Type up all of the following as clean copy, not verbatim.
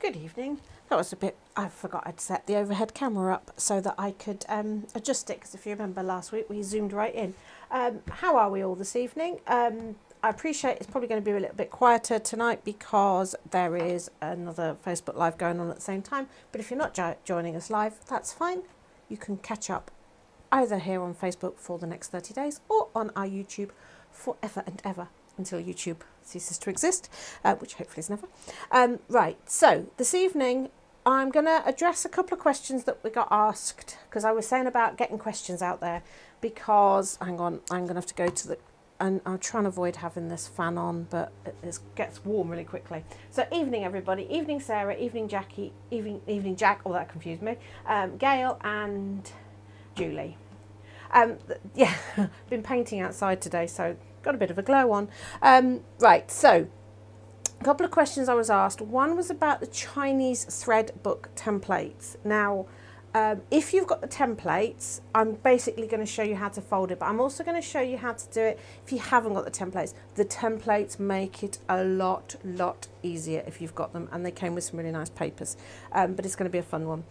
Good evening. That was a bit, I forgot I'd set the overhead camera up so that I could adjust it, because if you remember last week we zoomed right in. How are we all this evening? I appreciate it's probably going to be a little bit quieter tonight because there is another Facebook Live going on at the same time, but if you're not joining us live, that's fine. You can catch up either here on Facebook for the next 30 days or on our YouTube forever and ever until YouTube ceases to exist, which hopefully is never. Right, so this evening I'm going to address a couple of questions that we got asked, because I was saying about getting questions out there, because, hang on, I'm going to have to go to the, and I'm trying to avoid having this fan on, but it gets warm really quickly. So evening everybody, evening Sarah, evening Jackie, evening Jack, oh that confused me, Gail and Julie. Yeah, been painting outside today, so got a bit of a glow on. Right, so a couple of questions I was asked. One was about the Chinese thread book templates. Now, if you've got the templates, I'm basically going to show you how to fold it, but I'm also going to show you how to do it if you haven't got the templates. The templates make it a lot easier if you've got them, and they came with some really nice papers, but it's going to be a fun one.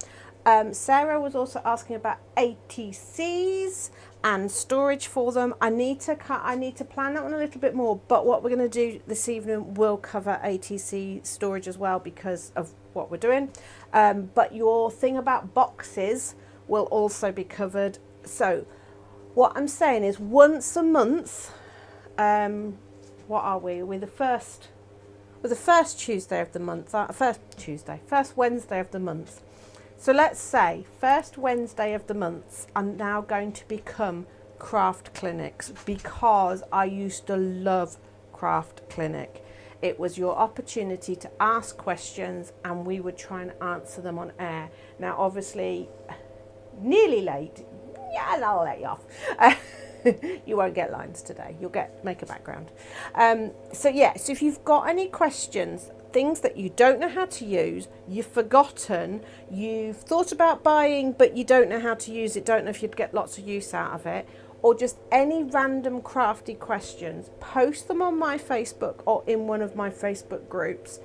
Sarah was also asking about ATCs and storage for them. I need to plan that one a little bit more, but what we're going to do this evening will cover ATC storage as well because of what we're doing. But your thing about boxes will also be covered. So what I'm saying is once a month, what are we? We're the first Tuesday of the month, first Wednesday of the month. So let's say first Wednesday of the month are now going to become craft clinics, because I used to love craft clinic. It was your opportunity to ask questions and we would try and answer them on air. Now obviously nearly late, yeah, I'll let you off. You won't get lines today, you'll make a background. So if you've got any questions, things that you don't know how to use, you've forgotten, you've thought about buying but you don't know how to use it, don't know if you'd get lots of use out of it, or just any random crafty questions, post them on my Facebook or in one of my Facebook groups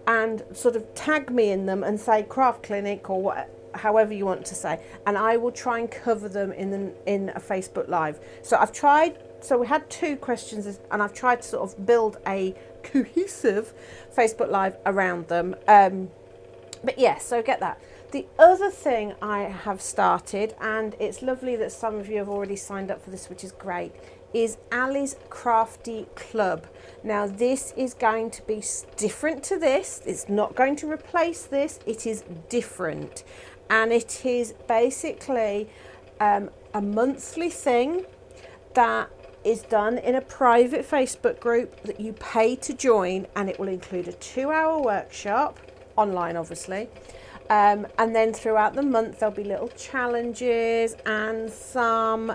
and sort of tag me in them and say craft clinic or what, however you want to say, and I will try and cover them in a Facebook Live. So we had two questions and I've tried to sort of build a cohesive Facebook Live around them. But yes, so get that. The other thing I have started, and it's lovely that some of you have already signed up for this, which is great, is Ali's Crafty Club. Now this is going to be different to this. It's not going to replace this. It is different. And it is basically a monthly thing that is done in a private Facebook group that you pay to join, and it will include a 2-hour workshop, online obviously, and then throughout the month there'll be little challenges and some,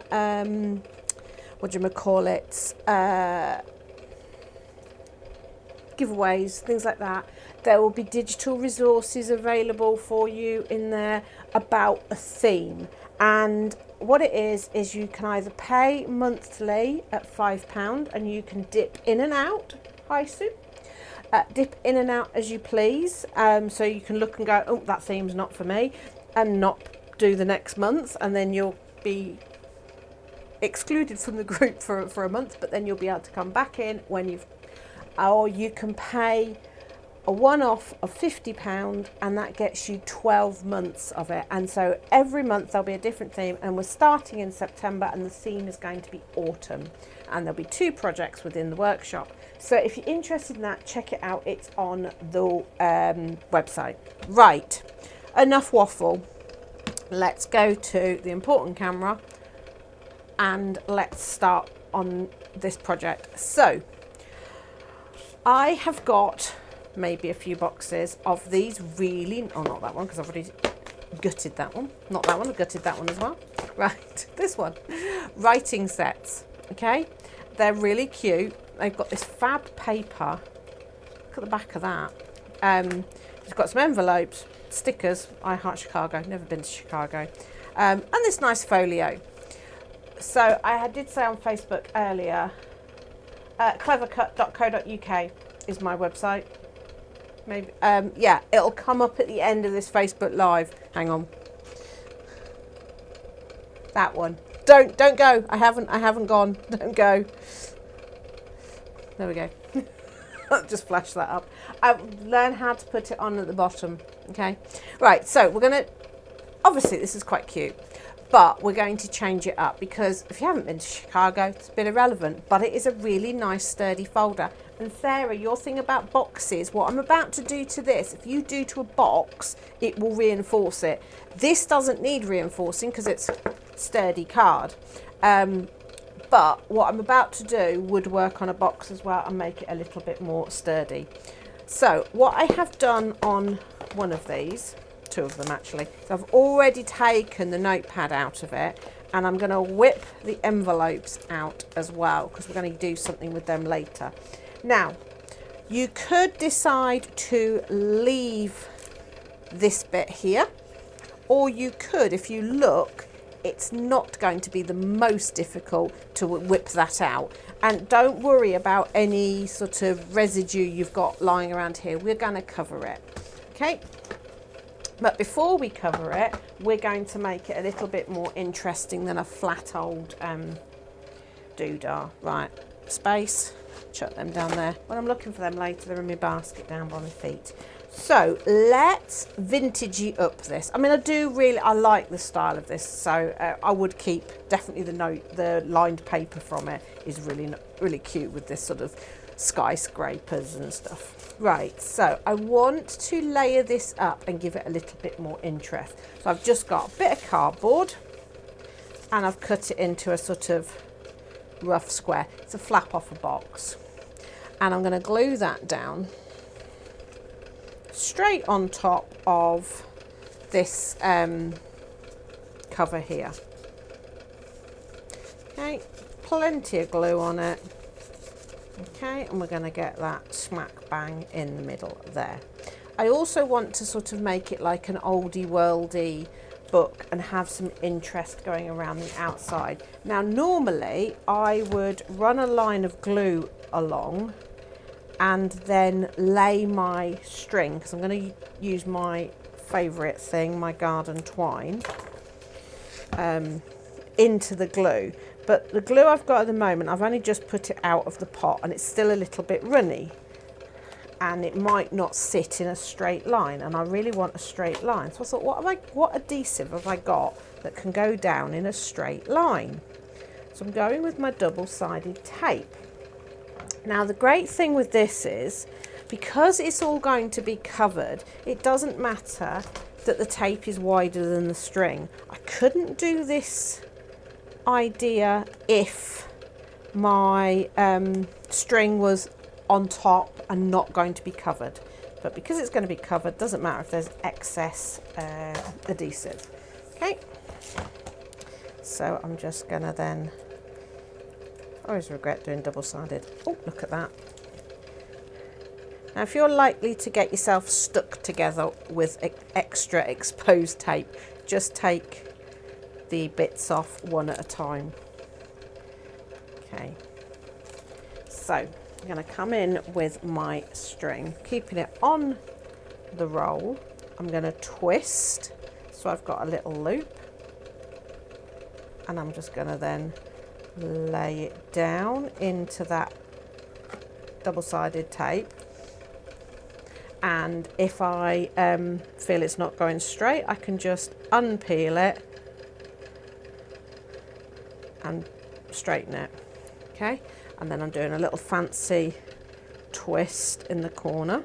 giveaways, things like that. There will be digital resources available for you in there about a theme, and what it is you can either pay monthly at £5 and you can dip in and out, hi Sue, dip in and out as you please, so you can look and go, oh, that theme's not for me, and not do the next month, and then you'll be excluded from the group for a month, but then you'll be able to come back in when or you can pay a one-off of £50 and that gets you 12 months of it. And so every month there'll be a different theme, and we're starting in September and the theme is going to be autumn, and there'll be 2 projects within the workshop. So if you're interested in that, check it out, it's on the website. Right, enough waffle, let's go to the important camera and let's start on this project. So I have got maybe a few boxes of these really, oh not that one because I've already gutted that one, not that one, I've gutted that one as well. Right, this one, writing sets, okay, they're really cute. They've got this fab paper, look at the back of that. It's got some envelopes, stickers, I Heart Chicago, never been to Chicago, and this nice folio. So I did say on Facebook earlier, clevercut.co.uk is my website. Maybe, yeah, it'll come up at the end of this Facebook Live. Hang on. That one. Don't go. I haven't gone. Don't go. There we go. I'll just flash that up. I've learned how to put it on at the bottom. Okay. Right. So we're going to, obviously this is quite cute, but we're going to change it up because if you haven't been to Chicago, it's a bit irrelevant, but it is a really nice sturdy folder. And Sarah, your thing about boxes, what I'm about to do to this, if you do to a box, it will reinforce it. This doesn't need reinforcing because it's sturdy card. But what I'm about to do would work on a box as well and make it a little bit more sturdy. So what I have done on one of these, two of them actually, so I've already taken the notepad out of it, and I'm going to whip the envelopes out as well because we're going to do something with them later. Now, you could decide to leave this bit here, or you could, if you look, it's not going to be the most difficult to whip that out. And don't worry about any sort of residue you've got lying around here. We're going to cover it, okay? But before we cover it, we're going to make it a little bit more interesting than a flat old doodah. Right, space, chuck them down there. When I'm looking for them later, they're in my basket down by my feet. So let's vintagey up this. I mean, I like the style of this, so I would keep definitely the lined paper from it is really cute with this sort of skyscrapers and stuff. Right, so I want to layer this up and give it a little bit more interest. So I've just got a bit of cardboard and I've cut it into a sort of rough square. It's a flap off a box. And I'm going to glue that down straight on top of this cover here. Okay, plenty of glue on it. Okay, and we're going to get that smack bang in the middle there. I also want to sort of make it like an oldie worldy book and have some interest going around the outside. Now normally I would run a line of glue along and then lay my string, because I'm going to use my favourite thing, my garden twine, into the glue. But the glue I've got at the moment, I've only just put it out of the pot and it's still a little bit runny and it might not sit in a straight line, and I really want a straight line. So I thought, what adhesive have I got that can go down in a straight line? So I'm going with my double-sided tape. Now the great thing with this is, because it's all going to be covered, it doesn't matter that the tape is wider than the string. I couldn't do this idea if my string was on top and not going to be covered, but because it's going to be covered, doesn't matter if there's excess adhesive. Okay, so I'm just going to then, I always regret doing double-sided. Oh, look at that. Now if you're likely to get yourself stuck together with extra exposed tape, just take the bits off one at a time. Okay, so I'm going to come in with my string, keeping it on the roll. I'm going to twist, so I've got a little loop, and I'm just going to then lay it down into that double-sided tape. And if I feel it's not going straight, I can just unpeel it and straighten it. Okay, and then I'm doing a little fancy twist in the corner.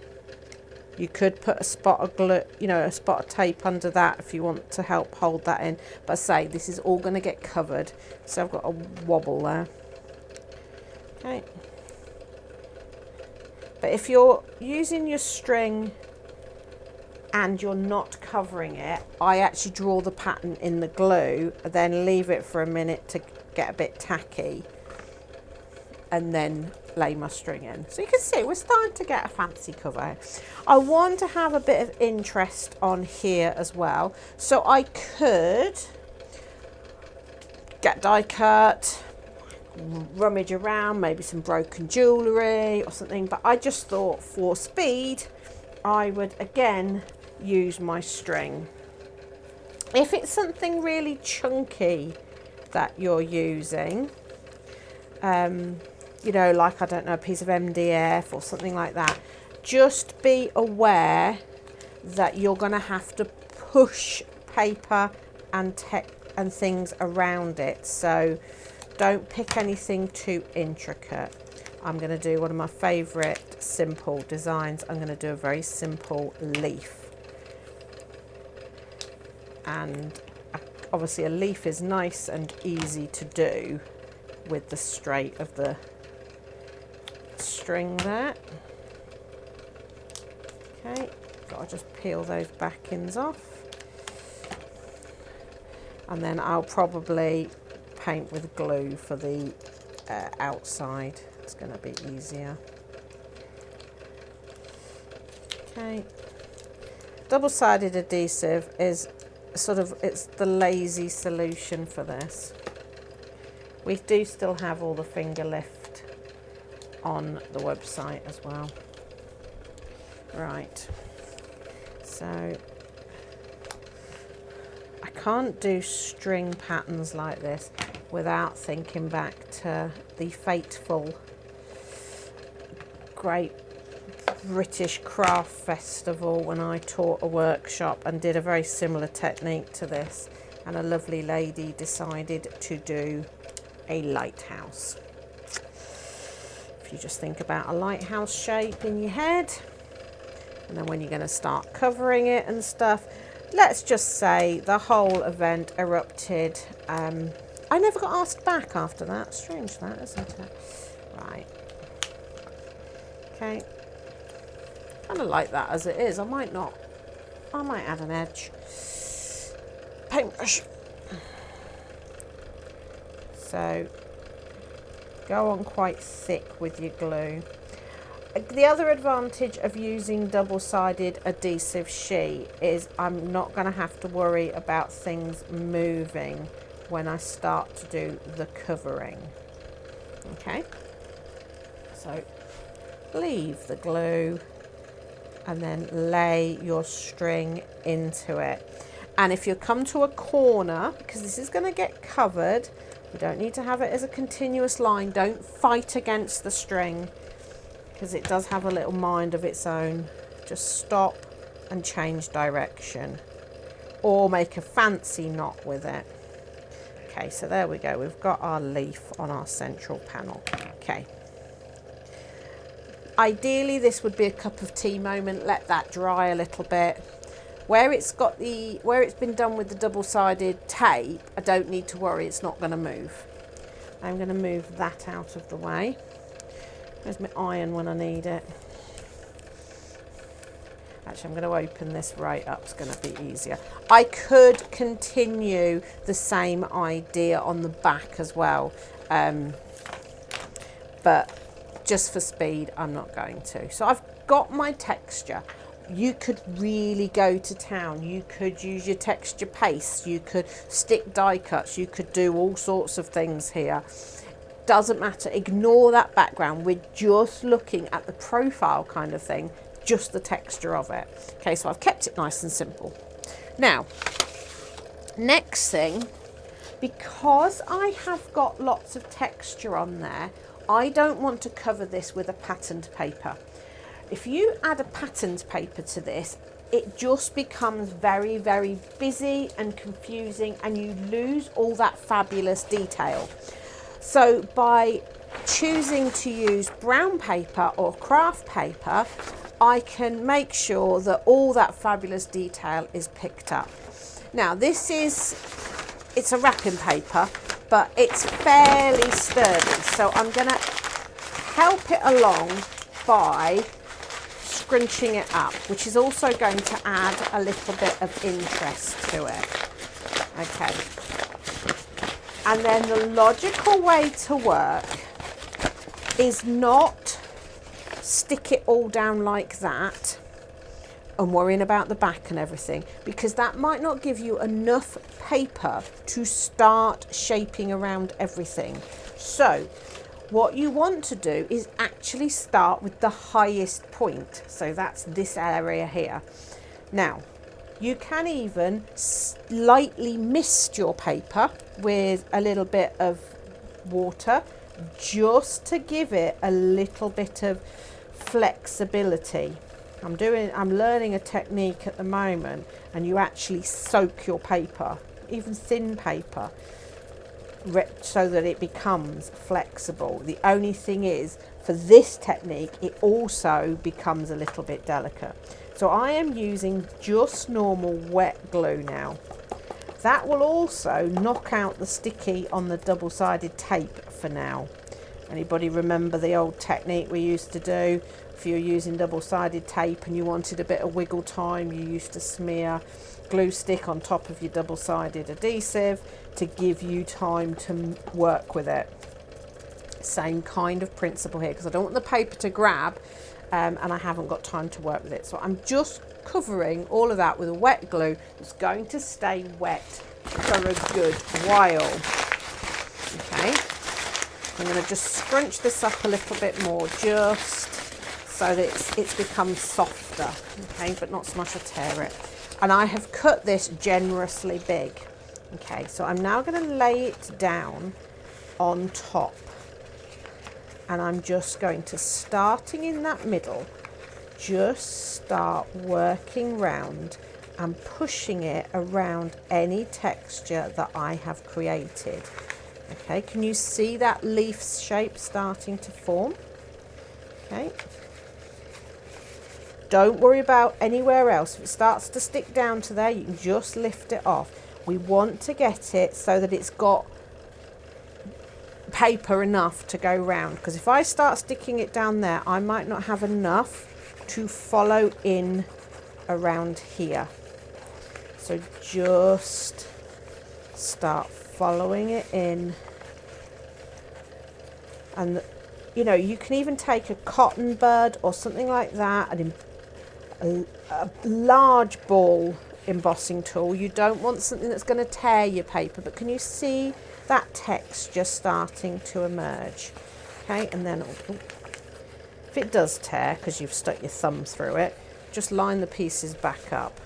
You could put a spot of glue, a spot of tape under that if you want to help hold that in. But I say this is all going to get covered, so I've got a wobble there. Okay. But if you're using your string and you're not covering it, I actually draw the pattern in the glue, then leave it for a minute to get a bit tacky, and then lay my string in. So you can see we're starting to get a fancy cover. I want to have a bit of interest on here as well, so I could get die cut, rummage around, maybe some broken jewellery or something, but I just thought for speed I would again use my string. If it's something really chunky that you're using, you know, like, I don't know, a piece of MDF or something like that, just be aware that you're going to have to push paper and things around it. So don't pick anything too intricate. I'm going to do one of my favourite simple designs. I'm going to do a very simple leaf. And obviously a leaf is nice and easy to do with the straight of the string there. Okay, got to just peel those backings off. And then I'll probably paint with glue for the outside. It's going to be easier. Okay, double-sided adhesive is sort of, it's the lazy solution for this. We do still have all the finger lift on the website as well. Right, so I can't do string patterns like this without thinking back to the fateful Great British Craft Festival when I taught a workshop and did a very similar technique to this, and a lovely lady decided to do a lighthouse. If you just think about a lighthouse shape in your head, and then when you're going to start covering it and stuff, let's just say the whole event erupted. I never got asked back after that. Strange that, isn't it? Right. Okay. Kind of like that as it is. I might add an edge. Paintbrush. So go on quite thick with your glue. The other advantage of using double-sided adhesive sheet is I'm not going to have to worry about things moving when I start to do the covering. Okay, so leave the glue and then lay your string into it. And if you come to a corner, because this is going to get covered, you don't need to have it as a continuous line. Don't fight against the string, because it does have a little mind of its own. Just stop and change direction, or make a fancy knot with it. Okay, so there we go. We've got our leaf on our central panel. Okay. Ideally, this would be a cup of tea moment. Let that dry a little bit. Where it's been done with the double-sided tape, I don't need to worry. It's not going to move. I'm going to move that out of the way. There's my iron when I need it. Actually, I'm going to open this right up. It's going to be easier. I could continue the same idea on the back as well, but just for speed, I'm not going to. So I've got my texture. You could really go to town. You could use your texture paste. You could stick die cuts. You could do all sorts of things here. Doesn't matter. Ignore that background. We're just looking at the profile kind of thing, just the texture of it. Okay, so I've kept it nice and simple. Now, next thing, because I have got lots of texture on there, I don't want to cover this with a patterned paper. If you add a patterned paper to this, it just becomes very, very busy and confusing, and you lose all that fabulous detail. So by choosing to use brown paper or craft paper, I can make sure that all that fabulous detail is picked up. Now it's a wrapping paper, but it's fairly sturdy. So I'm going to help it along by scrunching it up, which is also going to add a little bit of interest to it. Okay. And then the logical way to work is not stick it all down like that and worrying about the back and everything, because that might not give you enough paper to start shaping around everything. So What you want to do is actually start with the highest point. So that's this area here. Now, you can even slightly mist your paper with a little bit of water just to give it a little bit of flexibility. I'm learning a technique at the moment, and you actually soak your paper, even thin paper, so that it becomes flexible. The only thing is, for this technique, it also becomes a little bit delicate. So I am using just normal wet glue now. That will also knock out the sticky on the double-sided tape for now. Anybody remember the old technique we used to do? If you're using double-sided tape and you wanted a bit of wiggle time, you used to smear glue stick on top of your double-sided adhesive to give you time to work with it. Same kind of principle here, because I don't want the paper to grab and I haven't got time to work with it. So I'm just covering all of that with a wet glue that's going to stay wet for a good while. Okay, I'm going to just scrunch this up a little bit more, just so that it's become softer, okay, but not so much to tear it. And I have cut this generously big. Okay, so I'm now going to lay it down on top. And I'm just going to, starting in that middle, just start working round and pushing it around any texture that I have created. Okay, can you see that leaf shape starting to form? Okay. Don't worry about anywhere else. If it starts to stick down to there, you can just lift it off. We want to get it so that it's got paper enough to go round, because if I start sticking it down there, I might not have enough to follow in around here. So just start following it in, and you know, you can even take a cotton bud or something like that, and a large ball embossing tool. You don't want something that's going to tear your paper, but can you see that texture starting to emerge? Okay, and then if it does tear because you've stuck your thumb through it, just line the pieces back up.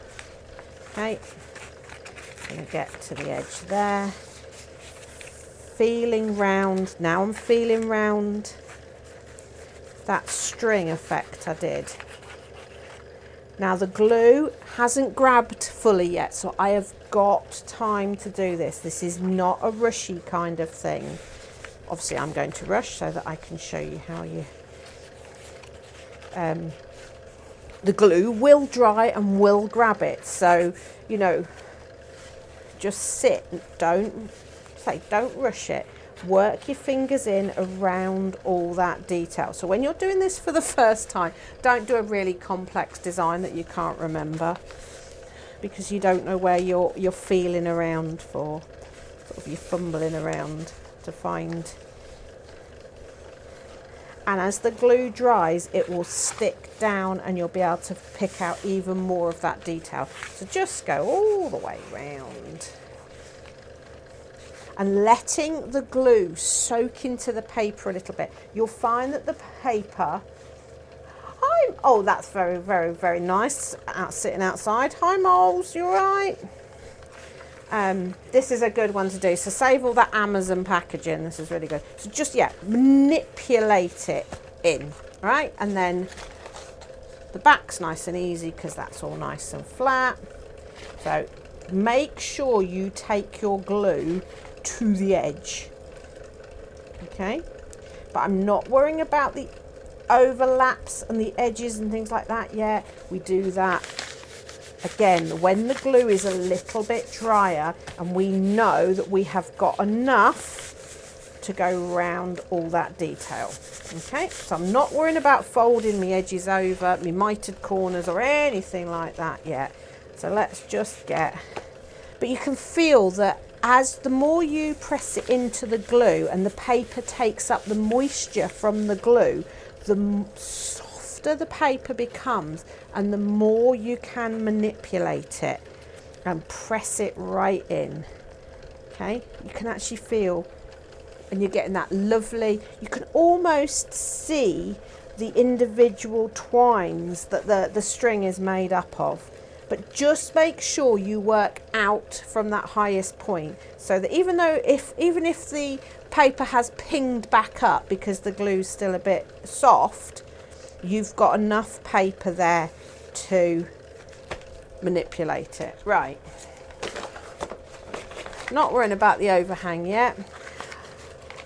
Okay, I'm going to get to the edge there, feeling round. Now I'm feeling round that string effect I did. Now the glue hasn't grabbed fully yet, so I have got time to do this. This is not a rushy kind of thing. Obviously I'm going to rush so that I can show you how you... the glue will dry and will grab it, so, you know, just sit, don't rush it. Work your fingers in around all that detail. So when you're doing this for the first time, don't do a really complex design that you can't remember, because you don't know where you're feeling around for. Sort of you're fumbling around to find. And as the glue dries, it will stick down and you'll be able to pick out even more of that detail. So just go all the way round. And letting the glue soak into the paper a little bit. You'll find that the paper... oh, that's very, very, very nice. Sitting outside. Hi, Moles, you all right? This is a good one to do. So save all that Amazon packaging. This is really good. So just, yeah, manipulate it in, right? And then the back's nice and easy because that's all nice and flat. So make sure you take your glue to the edge, okay? But I'm not worrying about the overlaps and the edges and things like that yet. We do that again when the glue is a little bit drier and we know that we have got enough to go around all that detail. Okay, so I'm not worrying about folding my edges over, my mitered corners or anything like that yet. So let's just get, but you can feel that as the more you press it into the glue and the paper takes up the moisture from the glue, the softer the paper becomes and the more you can manipulate it and press it right in. Okay, you can actually feel and you're getting that lovely, you can almost see the individual twines that the string is made up of. But just make sure you work out from that highest point, so that even if the paper has pinged back up because the glue's still a bit soft, you've got enough paper there to manipulate it. Right, not worrying about the overhang yet.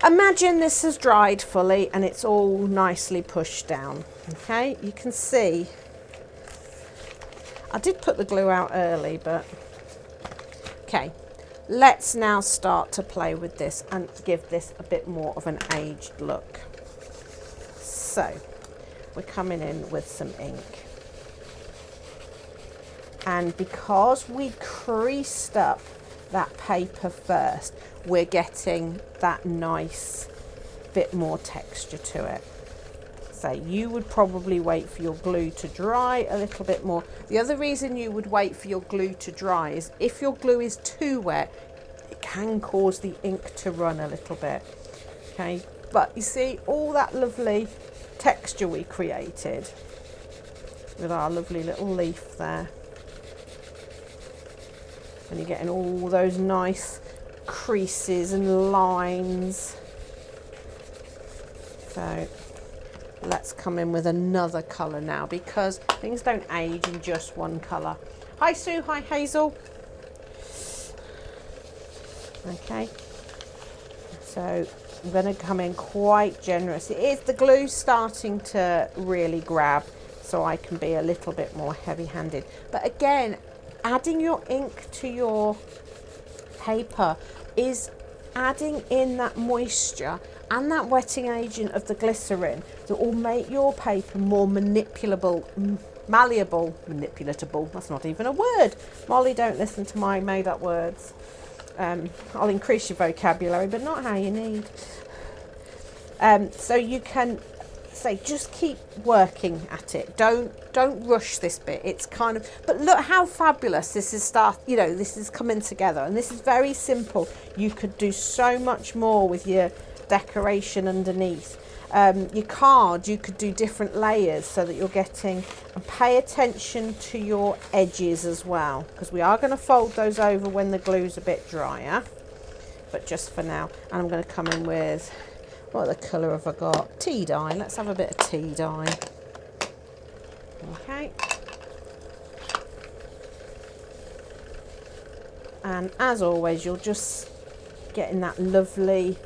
Imagine this has dried fully and it's all nicely pushed down. Okay, you can see I did put the glue out early, but okay, let's now start to play with this and give this a bit more of an aged look. So we're coming in with some ink, and because we creased up that paper first, we're getting that nice bit more texture to it. So you would probably wait for your glue to dry a little bit more. The other reason you would wait for your glue to dry is if your glue is too wet, it can cause the ink to run a little bit. Okay, but you see all that lovely texture we created with our lovely little leaf there, and you're getting all those nice creases and lines. So let's come in with another colour now, because things don't age in just one colour. Hi Sue, hi Hazel. Okay, so I'm going to come in quite generous. It is the glue starting to really grab, so I can be a little bit more heavy-handed. But again, adding your ink to your paper is adding in that moisture and that wetting agent of the glycerin that will make your paper more manipulatable, that's not even a word. Molly, don't listen to my made up words. I'll increase your vocabulary, but not how you need. So you can say, just keep working at it. Don't rush this bit. It's kind of, but look how fabulous this is this is coming together, and this is very simple. You could do so much more with your decoration underneath. Your card, you could do different layers so that you're getting, and pay attention to your edges as well, because we are going to fold those over when the glue's a bit drier, but just for now. And I'm going to come in with, what other colour have I got? Tea dye. Let's have a bit of tea dye. Okay, and as always, you're just getting that lovely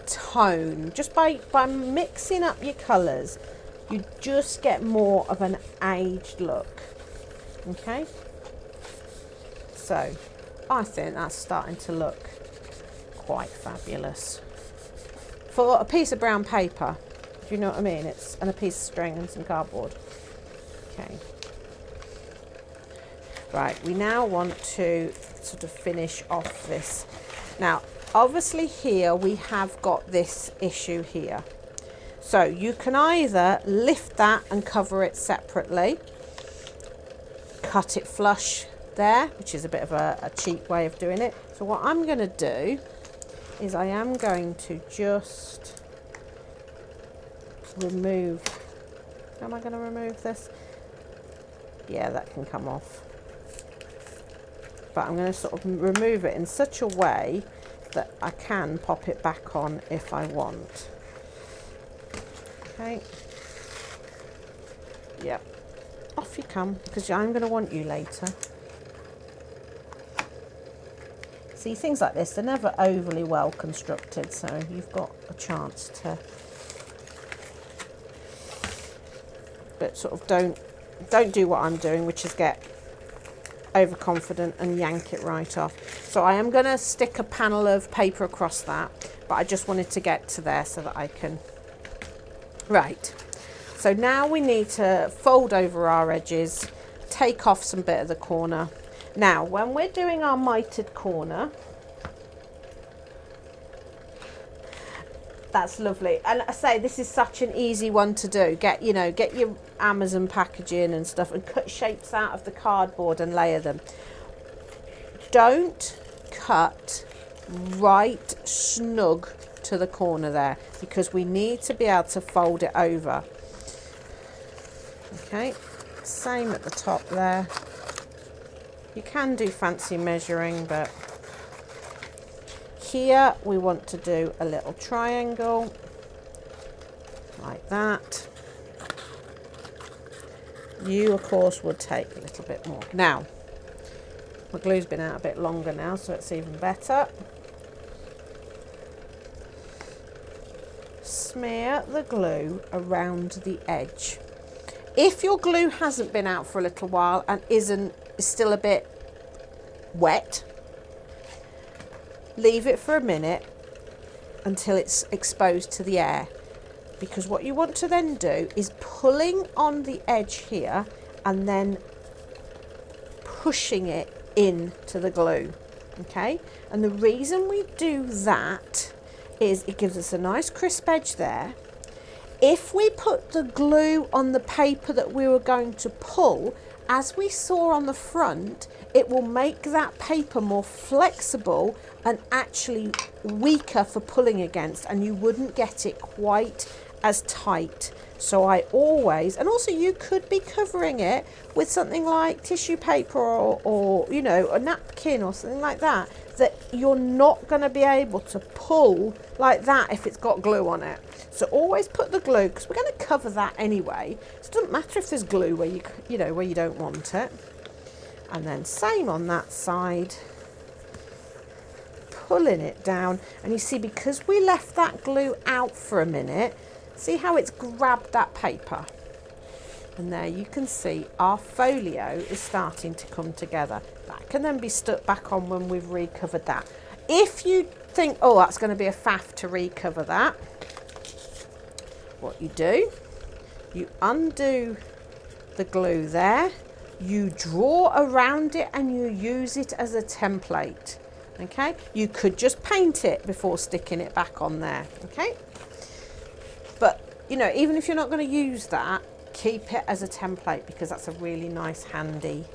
tone just by mixing up your colours. You just get more of an aged look. Okay, so I think that's starting to look quite fabulous for a piece of brown paper. Do you know what I mean? It's, and a piece of string and some cardboard. Okay, right, we now want to sort of finish off this. Now obviously here we have got this issue here, so you can either lift that and cover it separately, cut it flush there, which is a bit of a cheap way of doing it. So what I'm going to do is I am going to just remove, how am I going to remove this? Yeah, that can come off, but I'm going to sort of remove it in such a way that I can pop it back on if I want. Okay, yep, off you come, because I'm going to want you later. See, things like this, they're never overly well constructed, so you've got a chance to, but sort of don't do what I'm doing, which is get overconfident and yank it right off. So I am going to stick a panel of paper across that, but I just wanted to get to there so that I can, right. So now we need to fold over our edges, take off some bit of the corner. Now when we're doing our mitered corner, that's lovely, and I say this is such an easy one to do. Get your Amazon packaging and stuff and cut shapes out of the cardboard and layer them. Don't cut right snug to the corner there, because we need to be able to fold it over. Okay, same at the top there. You can do fancy measuring, but here we want to do a little triangle like that. You, of course, would take a little bit more. Now, my glue's been out a bit longer now, so it's even better. Smear the glue around the edge. If your glue hasn't been out for a little while and is still a bit wet, leave it for a minute until it's exposed to the air, because what you want to then do is pulling on the edge here and then pushing it into the glue. Okay, and the reason we do that is it gives us a nice crisp edge there. If we put the glue on the paper that we were going to pull, as we saw on the front, it will make that paper more flexible and actually weaker for pulling against, and you wouldn't get it quite as tight. So I always, and also you could be covering it with something like tissue paper or you know, a napkin or something like that, that you're not going to be able to pull like that if it's got glue on it. So always put the glue, because we're going to cover that anyway. So it doesn't matter if there's glue where you know, where you don't want it. And then same on that side, pulling it down. And you see, because we left that glue out for a minute, see how it's grabbed that paper? And there you can see our folio is starting to come together. That can then be stuck back on when we've recovered that. If you think, oh, that's going to be a faff to recover that, what you do, you undo the glue there, you draw around it and you use it as a template. Okay, you could just paint it before sticking it back on there. Okay, but you know, even if you're not going to use that, keep it as a template, because that's a really nice handy.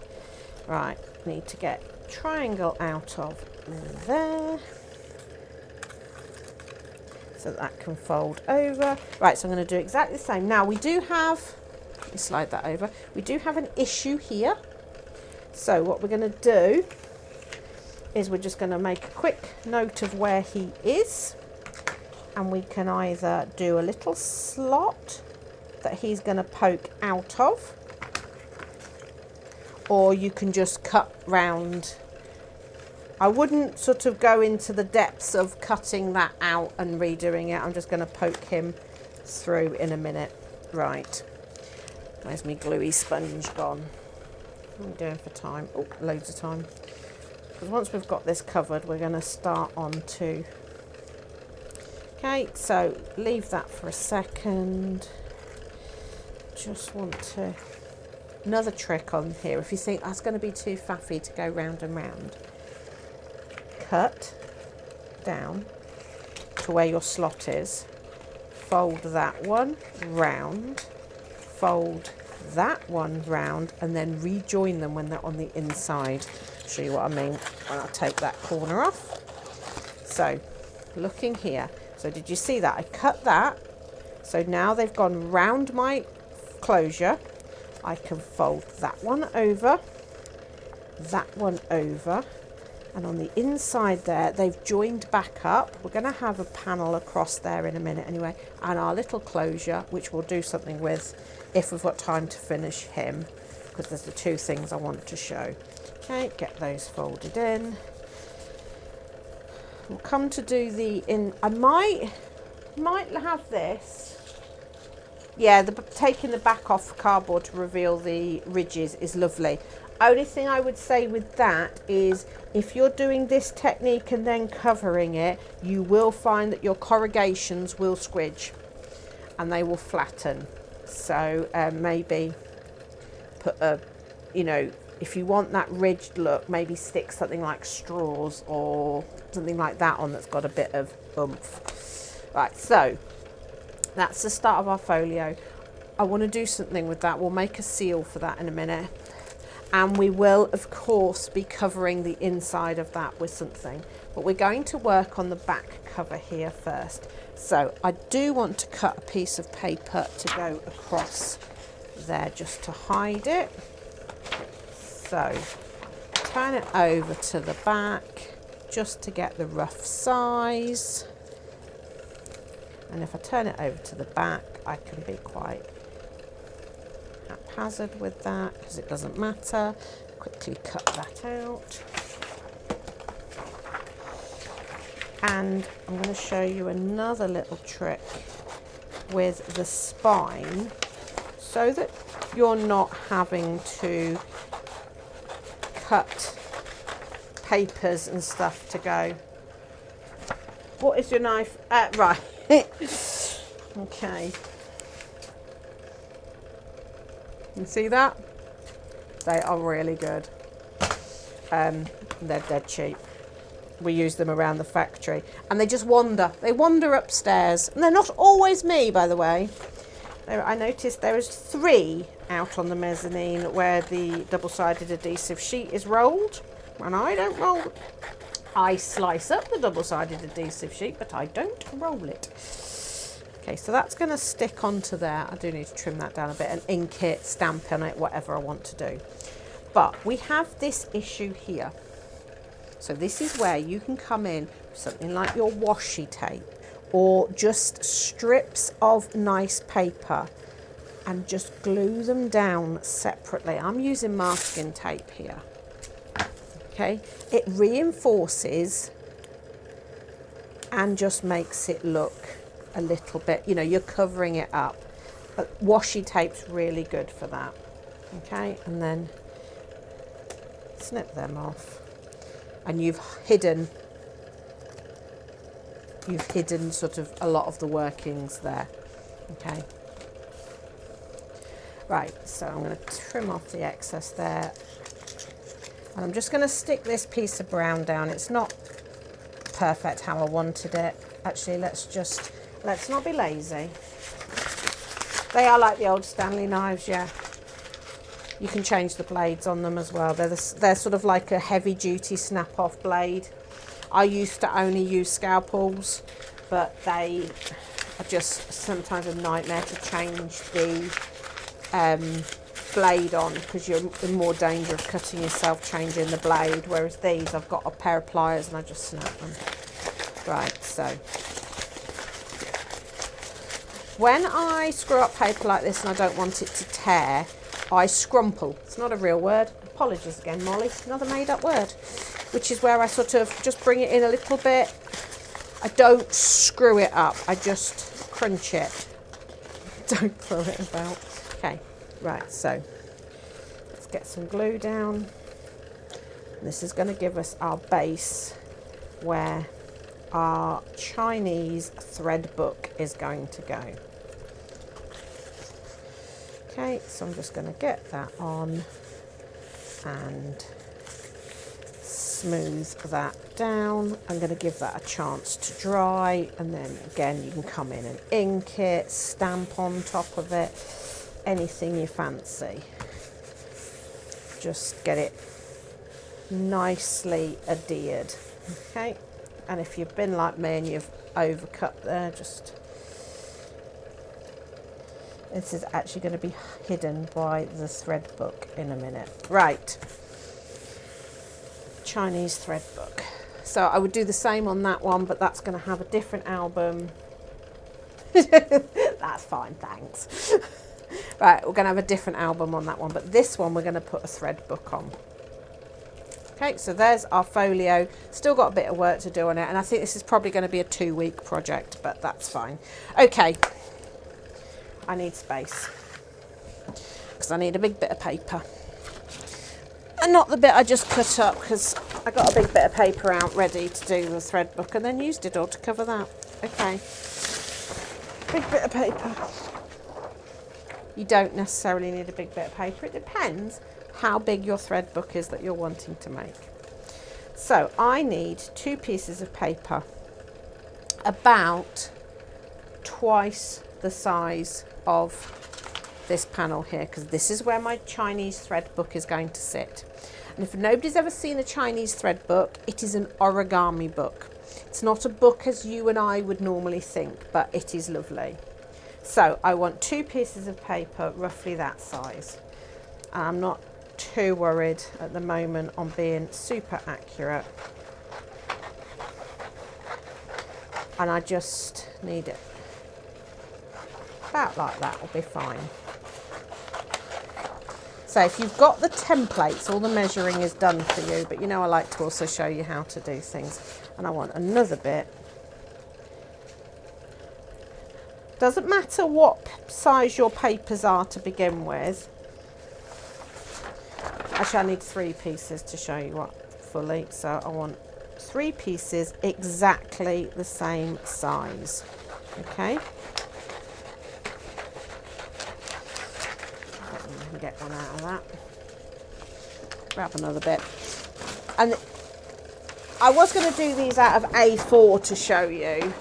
Right, need to get triangle out of there so that can fold over. Right, so I'm going to do exactly the same. Now we do have, let me slide that over, we do have an issue here. So what we're going to do is we're just going to make a quick note of where he is, and we can either do a little slot that he's going to poke out of, or you can just cut round. I wouldn't sort of go into the depths of cutting that out and redoing it. I'm just going to poke him through in a minute. Right, where's my gluey sponge gone? What am I doing for time? Oh, loads of time. Because once we've got this covered, we're going to start on to. Okay, so leave that for a second. Just want to, another trick on here, if you think that's going to be too faffy to go round and round, cut down to where your slot is, fold that one round, fold that one round, and then rejoin them when they're on the inside. I'll show you what I mean when I take that corner off. So looking here, so did you see that? I cut that, so now they've gone round my closure. I can fold that one over, and on the inside there they've joined back up. We're going to have a panel across there in a minute anyway, and our little closure, which we'll do something with if we've got time to finish him, because there's the two things I want to show. Okay, get those folded in. We'll come to do the in. I might have this. Yeah, taking the back off cardboard to reveal the ridges is lovely. Only thing I would say with that is, if you're doing this technique and then covering it, you will find that your corrugations will squidge and they will flatten. So maybe put a, you know, if you want that ridged look, maybe stick something like straws or something like that on that's got a bit of oomph. Right, so that's the start of our folio. I want to do something with that. We'll make a seal for that in a minute. And we will, of course, be covering the inside of that with something. but we're going to work on the back cover here first. So I do want to cut a piece of paper to go across there just to hide it. So turn it over to the back just to get the rough size. And if I turn it over to the back, I can be quite haphazard with that because it doesn't matter. Quickly cut that out. And I'm going to show you another little trick with the spine so that you're not having to cut papers and stuff to go. What is your knife? Right. Okay. You see that? They are really good. They're dead cheap. We use them around the factory and they just wander. They wander upstairs and they're not always me, by the way. I noticed there is 3 out on the mezzanine where the double-sided adhesive sheet is rolled, and I don't roll it. I slice up the double-sided adhesive sheet, but I don't roll it. Okay, so that's going to stick onto there. I do need to trim that down a bit and ink it, stamp on it, whatever I want to do. But we have this issue here. So this is where you can come in with something like your washi tape or just strips of nice paper and just glue them down separately. I'm using masking tape here. Okay, it reinforces and just makes it look a little bit, you know, you're covering it up. But washi tape's really good for that. Okay, and then snip them off. And you've hidden sort of a lot of the workings there. Okay. Right, so I'm going to trim off the excess there. And I'm just going to stick this piece of brown down. It's not perfect how I wanted it. Actually, let's not be lazy. They are like the old Stanley knives, yeah. You can change the blades on them as well. They're sort of like a heavy duty snap off blade. I used to only use scalpels, but they are just sometimes a nightmare to change the blade on because you're in more danger of cutting yourself changing the blade. Whereas these, I've got a pair of pliers and I just snap them. Right, so when I screw up paper like this and I don't want it to tear, I scrumple. It's not a real word. Apologies again, Molly. Another made-up word. Which is where I sort of just bring it in a little bit. I don't screw it up. I just crunch it. Don't throw it about. Okay, right, so let's get some glue down. This is going to give us our base where our Chinese thread book is going to go. Okay, so I'm just going to get that on and smooth that down. I'm going to give that a chance to dry, and then again you can come in and ink it, stamp on top of it, anything you fancy. Just get it nicely adhered. Okay, and if you've been like me and you've overcut there, just this is actually going to be hidden by the thread book in a minute. Right, Chinese thread book. So I would do the same on that one, but that's going to have a different album. That's fine, thanks. Right, we're going to have a different album on that one, but this one we're going to put a thread book on. Okay, so there's our folio. Still got a bit of work to do on it, and I think this is probably going to be a 2-week project, but that's fine. Okay. I need space because I need a big bit of paper and not the bit I just cut up, because I got a big bit of paper out ready to do the thread book and then used it all to cover that. Okay, big bit of paper. You don't necessarily need a big bit of paper. It depends how big your thread book is that you're wanting to make. So I need 2 pieces of paper about twice the size of this panel here, because this is where my Chinese thread book is going to sit. And if nobody's ever seen a Chinese thread book, it is an origami book. It's not a book as you and I would normally think, but it is lovely. So I want 2 pieces of paper roughly that size. And I'm not too worried at the moment on being super accurate. And I just need it about like that will be fine. So if you've got the templates, all the measuring is done for you, but you know I like to also show you how to do things. And I want another bit. Doesn't matter what size your papers are to begin with. Actually, I need 3 pieces to show you what fully. So I want 3 pieces exactly the same size. Okay. Get one out of that. Grab another bit. And I was going to do these out of A4 to show you.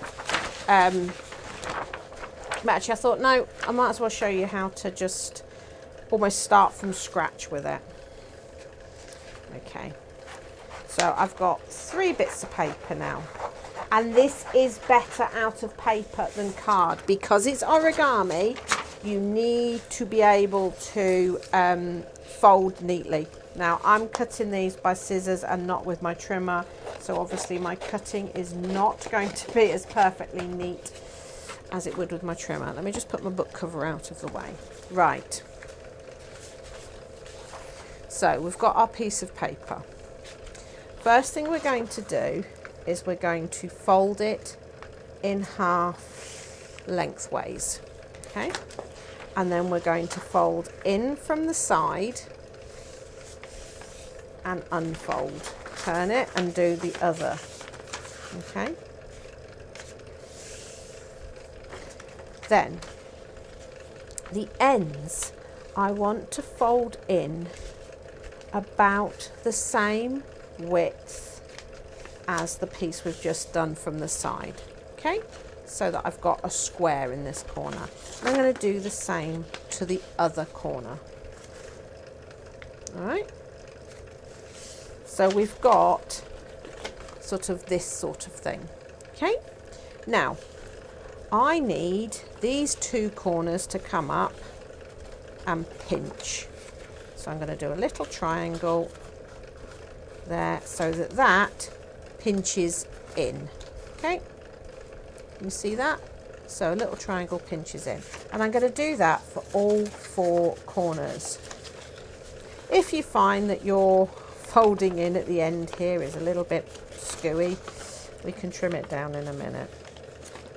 But actually I thought, no, I might as well show you how to just almost start from scratch with it. Okay. So I've got 3 bits of paper now. And this is better out of paper than card. Because it's origami, you need to be able to fold neatly. Now I'm cutting these by scissors and not with my trimmer, so obviously my cutting is not going to be as perfectly neat as it would with my trimmer. Let me just put my book cover out of the way. Right, so we've got our piece of paper. First thing we're going to do is we're going to fold it in half lengthways. Okay, and then we're going to fold in from the side and unfold. Turn it and do the other. Okay. Then the ends I want to fold in about the same width as the piece we've just done from the side. Okay, so that I've got a square in this corner. I'm going to do the same to the other corner. All right, so we've got sort of this sort of thing. Okay, now I need these 2 corners to come up and pinch. So I'm going to do a little triangle there so that that pinches in. Okay, you see that? So a little triangle pinches in. And I'm going to do that for all 4 corners. If you find that your folding in at the end here is a little bit skewy, we can trim it down in a minute.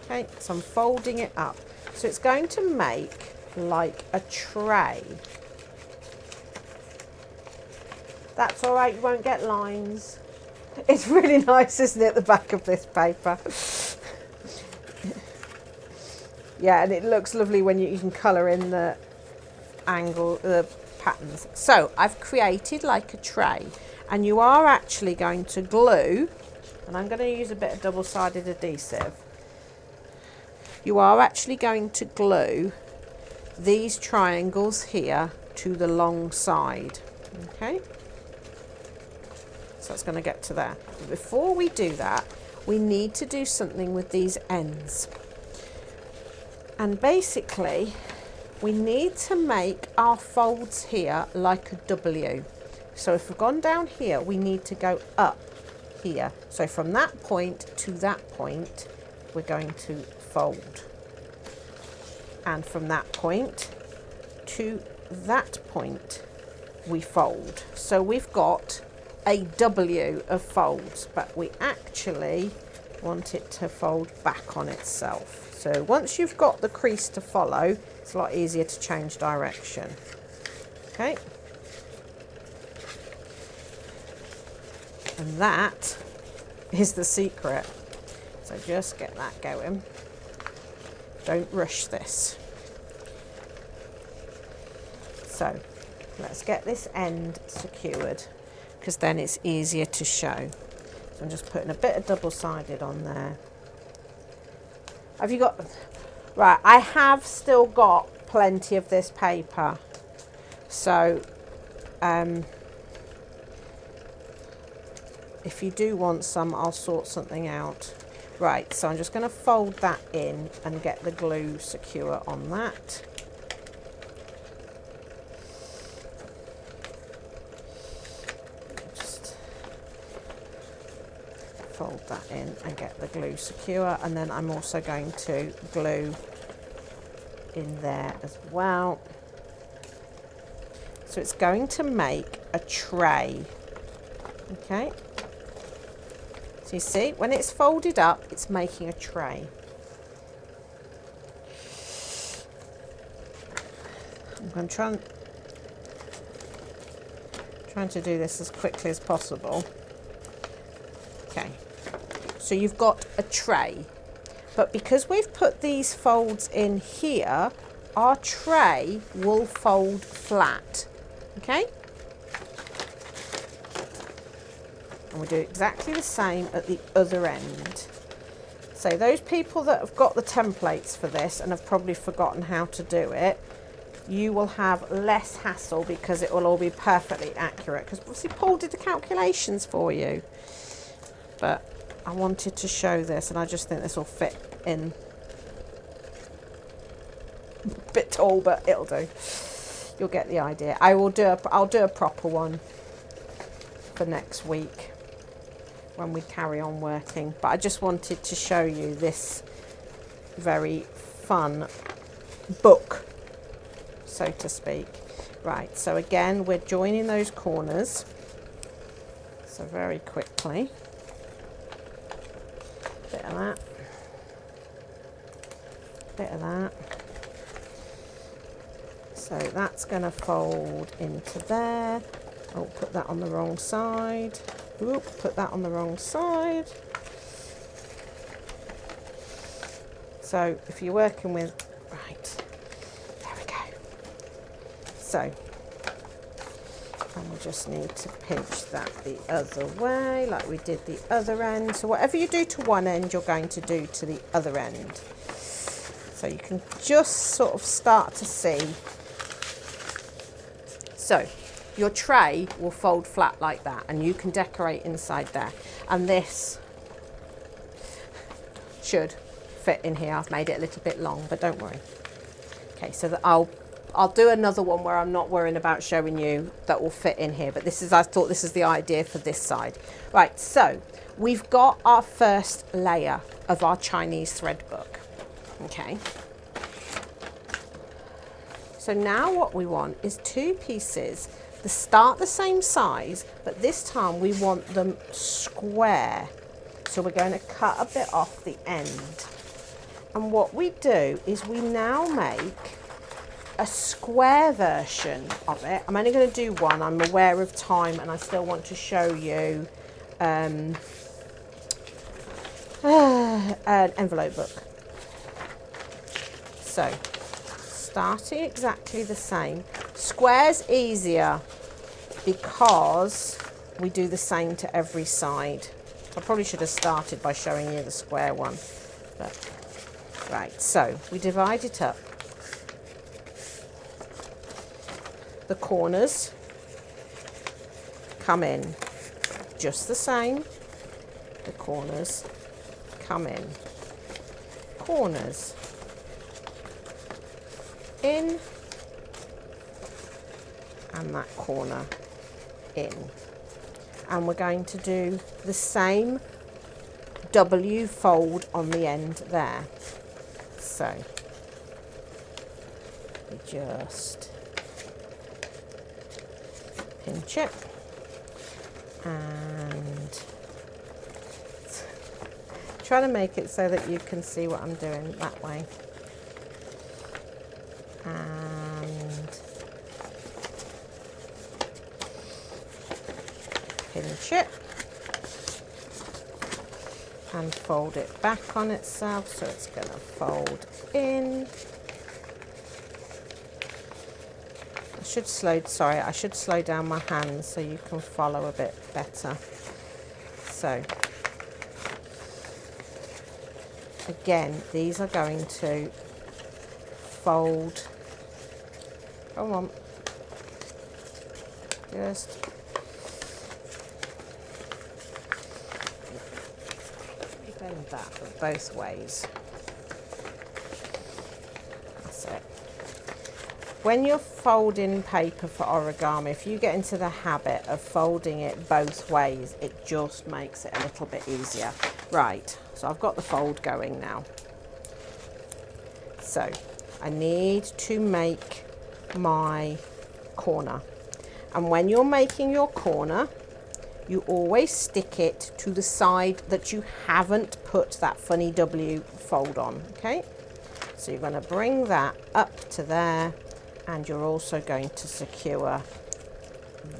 Okay, so I'm folding it up. So it's going to make like a tray. That's all right, you won't get lines. It's really nice, isn't it, the back of this paper? Yeah, and it looks lovely when you can colour in the angle, the patterns. So I've created like a tray, and you are actually going to glue, and I'm going to use a bit of double-sided adhesive. You are actually going to glue these triangles here to the long side. Okay, so that's going to get to there. But before we do that, we need to do something with these ends. And basically, we need to make our folds here like a W. So if we've gone down here, we need to go up here. So from that point to that point, we're going to fold. And from that point to that point, we fold. So we've got a W of folds, but we actually want it to fold back on itself. So once you've got the crease to follow, it's a lot easier to change direction. Okay. And that is the secret. So just get that going. Don't rush this. So let's get this end secured, because then it's easier to show. So I'm just putting a bit of double-sided on there. Have you got... Right, I have still got plenty of this paper. So if you do want some, I'll sort something out. Right, so I'm just going to fold that in and get the glue secure on that. Just fold that in and get the glue secure, and then I'm also going to glue in there as well. So it's going to make a tray. Okay. So you see, when it's folded up, it's making a tray. I'm trying to do this as quickly as possible. Okay, so you've got a tray, but because we've put these folds in here, our tray will fold flat. Okay. And we do exactly the same at the other end. So those people that have got the templates for this and have probably forgotten how to do it, you will have less hassle because it will all be perfectly accurate, because obviously Paul did the calculations for you. But I wanted to show this, and I just think this will fit in. A bit tall, but it'll do. You'll get the idea. I'll do a proper one for next week when we carry on working, but I just wanted to show you this very fun book, so to speak. Right, so again, we're joining those corners, so very quickly, bit of that, bit of that. So that's going to fold into there. Oh, put that on the wrong side. Oop, put that on the wrong side. So if you're working with, right, there we go. So, and we just need to pinch that the other way, like we did the other end. So whatever you do to one end, you're going to do to the other end. So you can just sort of start to see. So your tray will fold flat like that, and you can decorate inside there. And this should fit in here. I've made it a little bit long, but don't worry. Okay, so that I'll do another one where I'm not worrying about showing you that will fit in here. But this is, I thought this is the idea for this side. Right, so we've got our first layer of our Chinese thread book. Okay. So now what we want is two pieces that start the same size, but this time we want them square. So we're going to cut a bit off the end. And what we do is we now make a square version of it. I'm only going to do one. I'm aware of time and I still want to show you an envelope book. So starting exactly the same. Square's easier because we do the same to every side. I probably should have started by showing you the square one. But, right, so we divide it up. The corners come in just the same. The corners come in. Corners in, and that corner in. And we're going to do the same W fold on the end there. So we just pinch it and try to make it so that you can see what I'm doing that way. And pinch it and fold it back on itself, so it's going to fold in. I should slow down my hands so you can follow a bit better. So again, these are going to fold. Come on. bend that both ways. That's it. When you're folding paper for origami, if you get into the habit of folding it both ways, it just makes it a little bit easier. Right, so I've got the fold going now. So I need to make my corner. And when you're making your corner, you always stick it to the side that you haven't put that funny W fold on, okay? So you're going to bring that up to there, and you're also going to secure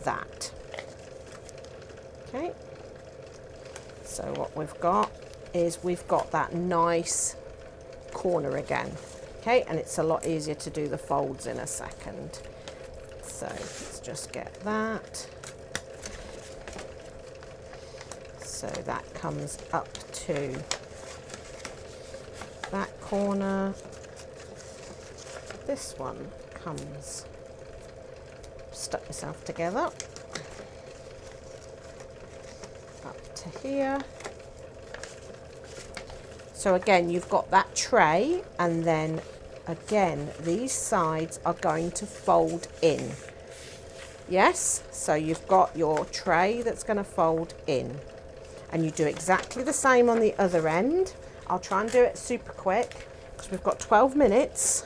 that. Okay, so what we've got is we've got that nice corner again. Okay, and it's a lot easier to do the folds in a second. So let's just get that. So that comes up to that corner. This one comes, stuck myself together, up to here. So again, you've got that tray, and then again, these sides are going to fold in. Yes, so you've got your tray that's going to fold in, and you do exactly the same on the other end. I'll try and do it super quick because we've got 12 minutes.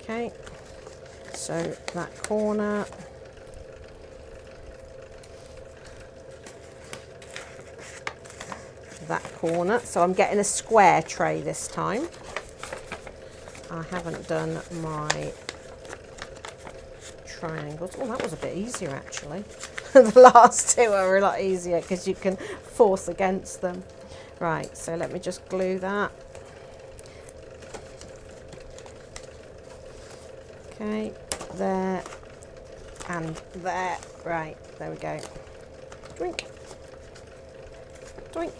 Okay, so that corner, that corner. So I'm getting a square tray this time. I haven't done my triangles. Oh, that was a bit easier actually. The last two are a lot easier because you can force against them. Right, so let me just glue that. Okay, there and there. Right, there we go. Drink. Drink.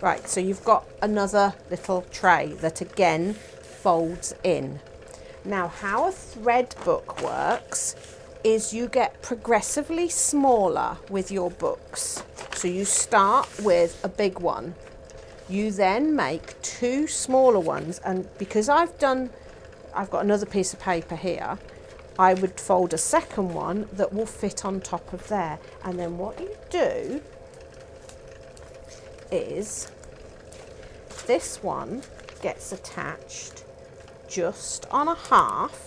Right, so you've got another little tray that again folds in. Now, how a thread book works is you get progressively smaller with your books. So you start with a big one. You then make two smaller ones, and because I've got another piece of paper here, I would fold a second one that will fit on top of there. And then what you do is this one gets attached just on a half.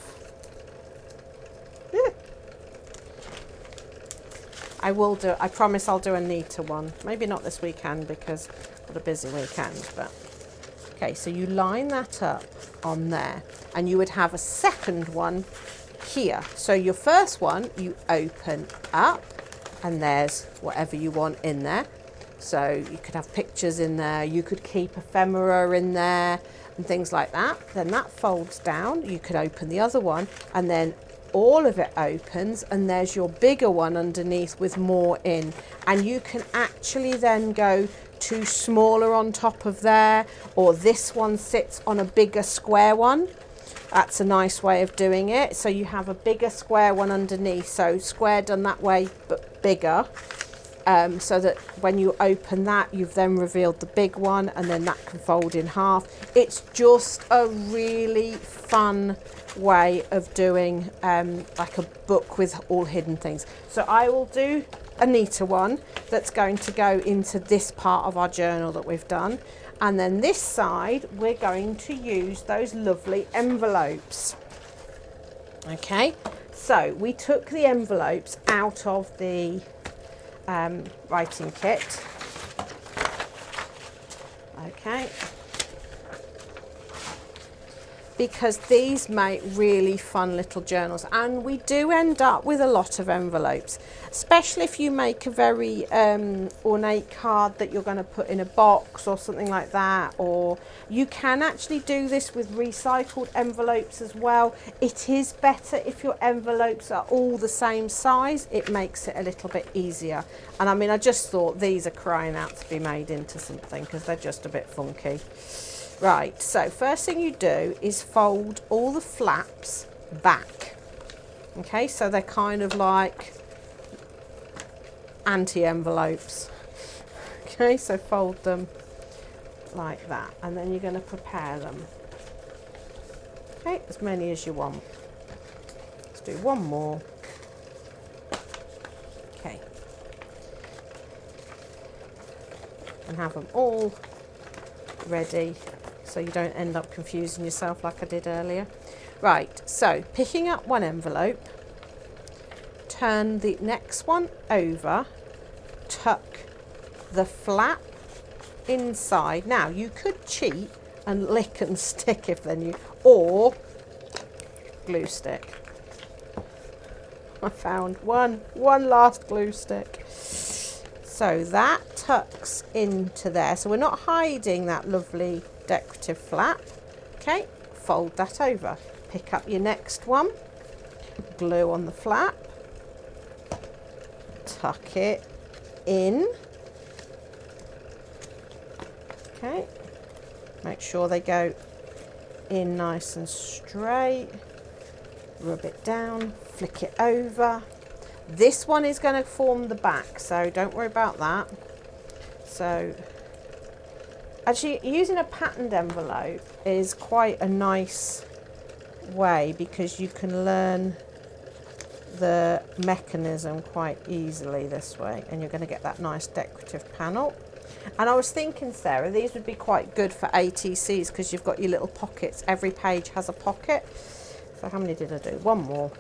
I promise I'll do a neater one. Maybe not this weekend because I've got a busy weekend, but okay, so you line that up on there, and you would have a second one here. So your first one you open up, and there's whatever you want in there. So you could have pictures in there, you could keep ephemera in there and things like that. Then that folds down, you could open the other one, and then all of it opens, and there's your bigger one underneath with more in. And you can actually then go to smaller on top of there, or this one sits on a bigger square one. That's a nice way of doing it. So you have a bigger square one underneath, so square done that way but bigger, so that when you open that, you've then revealed the big one, and then that can fold in half. It's just a really fun way of doing like a book with all hidden things. So I will do a neater one that's going to go into this part of our journal that we've done, and then this side we're going to use those lovely envelopes. Okay, so we took the envelopes out of the writing kit. Okay, because these make really fun little journals, and we do end up with a lot of envelopes, especially if you make a very ornate card that you're going to put in a box or something like that. Or you can actually do this with recycled envelopes as well. It is better if your envelopes are all the same size. It makes it a little bit easier. And I mean, I just thought these are crying out to be made into something because they're just a bit funky. Right, so first thing you do is fold all the flaps back. Okay, so they're kind of like anti-envelopes. Okay, so fold them like that, and then you're going to prepare them. Okay, as many as you want. Let's do one more. Okay. And have them all ready so you don't end up confusing yourself like I did earlier. Right, so picking up one envelope, turn the next one over, tuck the flap inside. Now you could cheat and lick and stick if then you, or glue stick. I found one last glue stick. So that tucks into there. So we're not hiding that lovely decorative flap. Okay, fold that over. Pick up your next one, glue on the flap, tuck it in. Okay, make sure they go in nice and straight. Rub it down, flick it over. This one is going to form the back, so don't worry about that. So actually using a patterned envelope is quite a nice way because you can learn the mechanism quite easily this way, and you're going to get that nice decorative panel. And I was thinking, Sarah, these would be quite good for ATCs because you've got your little pockets. Every page has a pocket. So how many did I do? One more.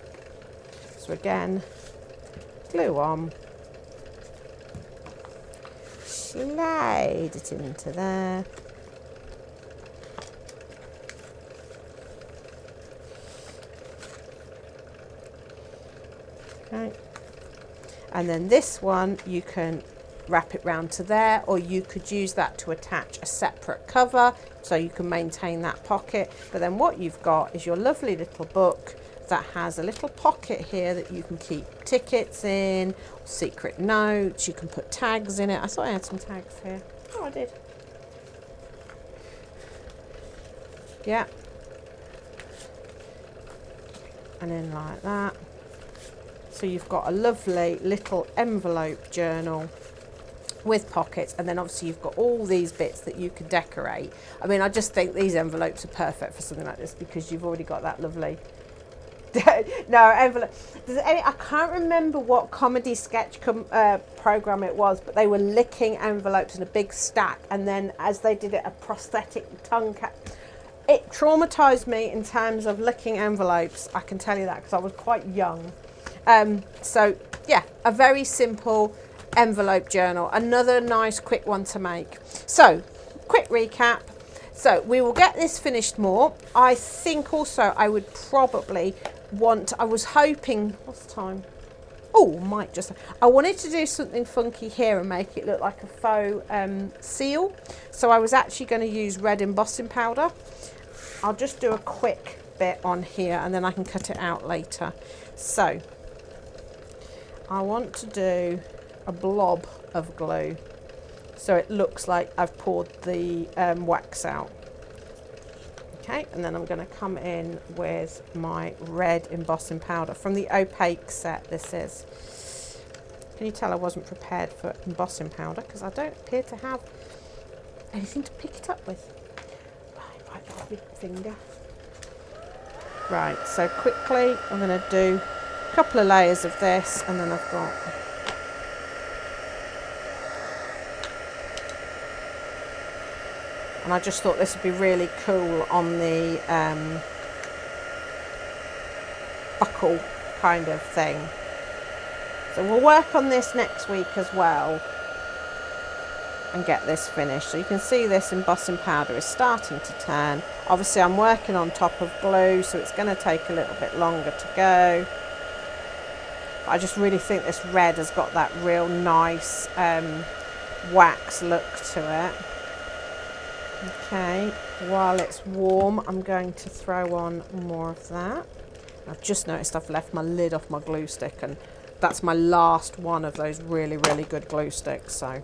So again, glue on, slide it into there. Okay. And then this one you can wrap it round to there, or you could use that to attach a separate cover so you can maintain that pocket. But then what you've got is your lovely little book that has a little pocket here that you can keep tickets in, secret notes, you can put tags in it. I thought I had some tags here. Oh, I did. Yeah. And then like that. So you've got a lovely little envelope journal with pockets, and then obviously you've got all these bits that you could decorate. I mean, I just think these envelopes are perfect for something like this because you've already got that lovely envelope. I can't remember what comedy sketch program it was, but they were licking envelopes in a big stack, and then as they did it, a prosthetic tongue cap. It traumatized me in terms of licking envelopes, I can tell you that, because I was quite young. So yeah, a very simple envelope journal, another nice quick one to make. So quick recap. So we will get this finished more. I think also I would probably I was hoping, what's the time? Oh, I wanted to do something funky here and make it look like a faux seal. So I was actually going to use red embossing powder. I'll just do a quick bit on here and then I can cut it out later. So I want to do a blob of glue so it looks like I've poured the wax out. Okay, and then I'm going to come in with my red embossing powder from the opaque set. This is. Can you tell I wasn't prepared for embossing powder because I don't appear to have anything to pick it up with. Right off my finger. Right, so quickly I'm going to do a couple of layers of this, and then I've got and I just thought this would be really cool on the buckle kind of thing. So we'll work on this next week as well and get this finished. So you can see this embossing powder is starting to turn. Obviously I'm working on top of glue, so it's going to take a little bit longer to go. But I just really think this red has got that real nice wax look to it. Okay, while it's warm, I'm going to throw on more of that. I've just noticed I've left my lid off my glue stick, and that's my last one of those really, really good glue sticks. So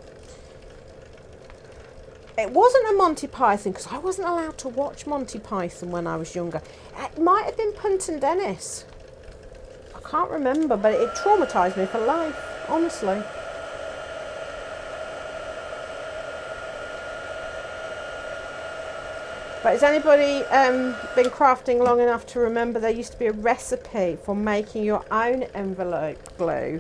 it wasn't a Monty Python because I wasn't allowed to watch Monty Python when I was younger. It might have been Punt and Dennis. I can't remember, but it traumatized me for life, honestly. But has anybody been crafting long enough to remember there used to be a recipe for making your own envelope glue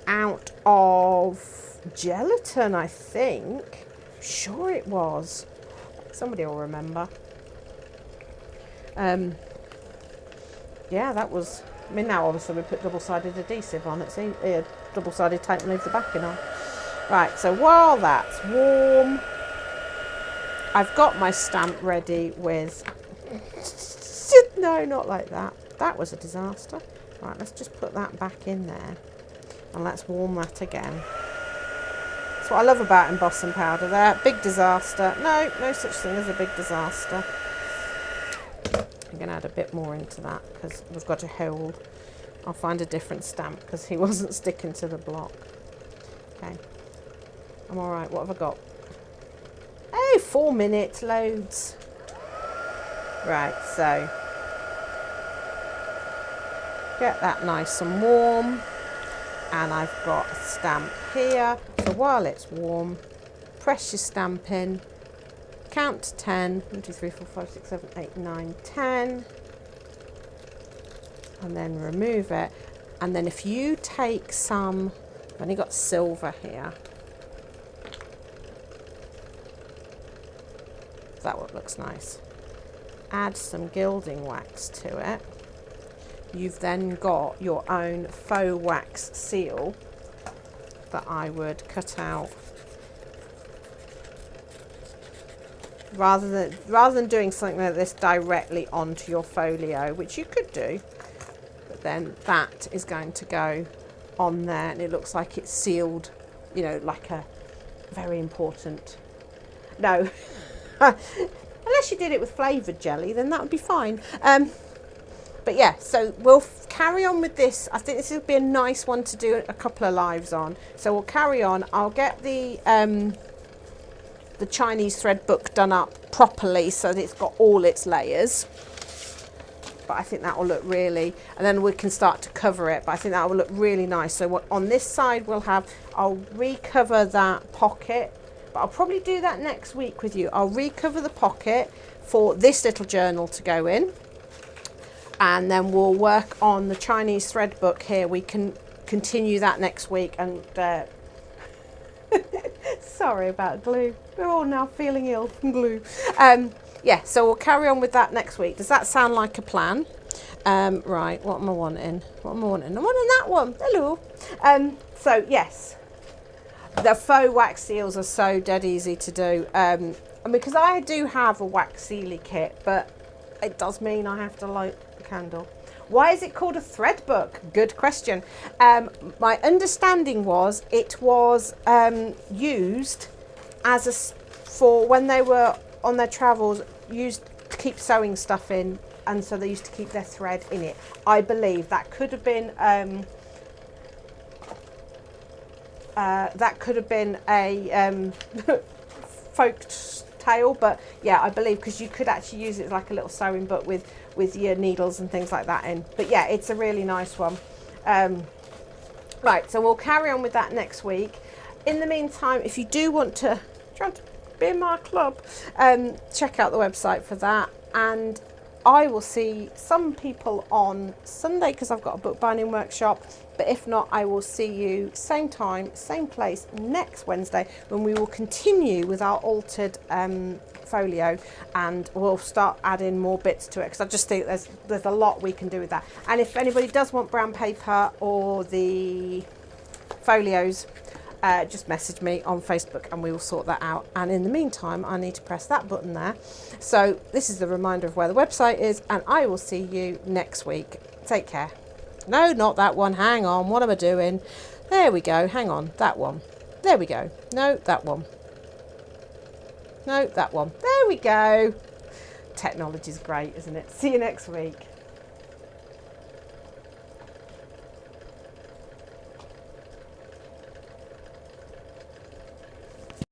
out of gelatin, I think. Sure it was. Somebody will remember. Yeah, that was... I mean, now obviously we put double-sided adhesive on. It's double-sided tape and leave the backing on. Right, so while that's warm, I've got my stamp ready with... No, not like that. That was a disaster. Right, let's just put that back in there. And let's warm that again. That's what I love about embossing powder there. Big disaster. No, no such thing as a big disaster. I'm going to add a bit more into that because we've got a hold. I'll find a different stamp because he wasn't sticking to the block. Okay. I'm all right. What have I got? Oh, 4 minutes. Loads. Right, so get that nice and warm. And I've got a stamp here. So while it's warm, press your stamp in. Count to 10. 1, 2, 3, 4, 5, 6, 7, 8, 9, 10. And then remove it. And then if you take some, I've only got silver here. That one looks nice. Add some gilding wax to it. You've then got your own faux wax seal that I would cut out. Rather than doing something like this directly onto your folio, which you could do, but then that is going to go on there and it looks like it's sealed, you know, like a very important... No, unless you did it with flavoured jelly, then that would be fine. But yeah, so we'll carry on with this. I think this would be a nice one to do a couple of lives on. So we'll carry on. I'll get the Chinese thread book done up properly so that it's got all its layers. But I think that will look really, and then we can start to cover it. But I think that will look really nice. So what, on this side we'll have, I'll recover that pocket. But I'll probably do that next week with you. I'll recover the pocket for this little journal to go in. And then we'll work on the Chinese thread book here. We can continue that next week. And sorry about glue. We're all now feeling ill from glue. Yeah, so we'll carry on with that next week. Does that sound like a plan? Right, what am I wanting? What am I wanting? I'm wanting that one. Hello. So yes, the faux wax seals are so dead easy to do. I mean, because I do have a wax sealy kit, but it does mean I have to light the candle. Why is it called a thread book? Good question. My understanding was it was used as for when they were on their travels, used to keep sewing stuff in, and so they used to keep their thread in it. I believe that could have been a folk tale, but yeah, I believe, because you could actually use it as like a little sewing book with your needles and things like that in. But yeah, it's a really nice one. Right, so we'll carry on with that next week. In the meantime, if you do want to be in my club, check out the website for that. And I will see some people on Sunday because I've got a bookbinding workshop. But if not, I will see you same time, same place next Wednesday when we will continue with our altered folio, and we'll start adding more bits to it because I just think there's a lot we can do with that. And if anybody does want brown paper or the folios, just message me on Facebook and we will sort that out. And in the meantime, I need to press that button there. So this is the reminder of where the website is, and I will see you next week. Take care. No, not that one. Hang on. What am I doing? There we go. Hang on. That one. There we go. No, that one. No, that one. There we go. Technology's great, isn't it? See you next week.